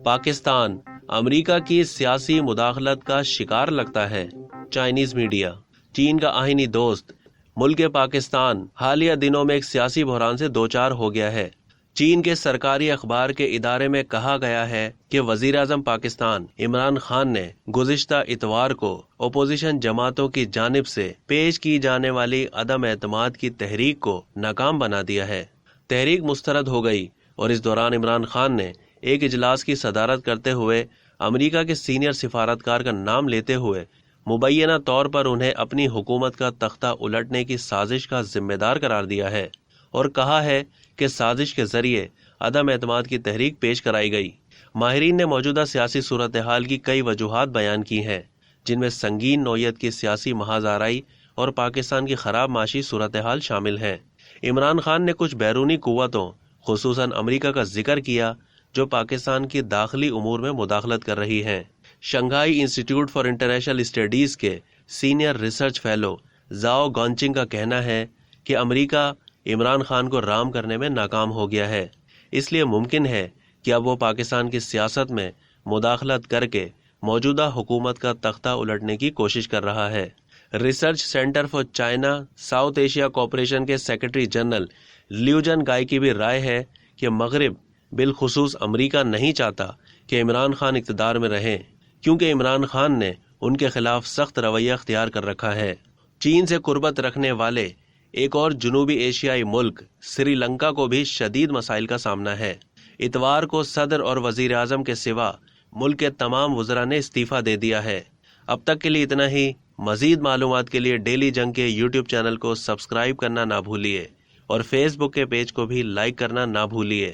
پاکستان امریکہ کی سیاسی مداخلت کا شکار لگتا ہے۔ چائنیز میڈیا، چین کا آئینی دوست ملک پاکستان حالیہ دنوں میں ایک سیاسی بحران سے دوچار ہو گیا ہے۔ چین کے سرکاری اخبار کے ادارے میں کہا گیا ہے کہ وزیر اعظم پاکستان عمران خان نے گزشتہ اتوار کو اپوزیشن جماعتوں کی جانب سے پیش کی جانے والی عدم اعتماد کی تحریک کو ناکام بنا دیا ہے۔ تحریک مسترد ہو گئی اور اس دوران عمران خان نے ایک اجلاس کی صدارت کرتے ہوئے امریکہ کے سینئر سفارتکار کا نام لیتے ہوئے مبینہ طور پر انہیں اپنی حکومت کا تختہ الٹنے کی سازش کا ذمہ دار قرار دیا ہے اور کہا ہے کہ سازش کے ذریعے عدم اعتماد کی تحریک پیش کرائی گئی۔ ماہرین نے موجودہ سیاسی صورتحال کی کئی وجوہات بیان کی ہیں، جن میں سنگین نوعیت کی سیاسی محاذ آرائی اور پاکستان کی خراب معاشی صورتحال شامل ہیں۔ عمران خان نے کچھ بیرونی قوتوں خصوصاً امریکہ کا ذکر کیا جو پاکستان کی داخلی امور میں مداخلت کر رہی ہیں۔ Shanghai institute for international studies کے سینئر ریسرچ فیلو زاؤ گانچنگ کا کہنا ہے کہ امریکہ عمران خان کو رام کرنے میں ناکام ہو گیا ہے، اس لیے ممکن ہے کہ اب وہ پاکستان کی سیاست میں مداخلت کر کے موجودہ حکومت کا تختہ الٹنے کی کوشش کر رہا ہے۔ Research centre for China south Asia cooperation کے سیکرٹری جنرل لیوجن گائے کی بھی رائے ہے کہ مغرب بالخصوص امریکہ نہیں چاہتا کہ عمران خان اقتدار میں رہیں، کیونکہ عمران خان نے ان کے خلاف سخت رویہ اختیار کر رکھا ہے۔ چین سے قربت رکھنے والے ایک اور جنوبی ایشیائی ملک سری لنکا کو بھی شدید مسائل کا سامنا ہے۔ اتوار کو صدر اور وزیر اعظم کے سوا ملک کے تمام وزراء نے استعفیٰ دے دیا ہے۔ اب تک کے لیے اتنا ہی۔ مزید معلومات کے لیے ڈیلی جنگ کے یوٹیوب چینل کو سبسکرائب کرنا نہ بھولیے اور فیس بک کے پیج کو بھی لائک کرنا نہ بھولیے۔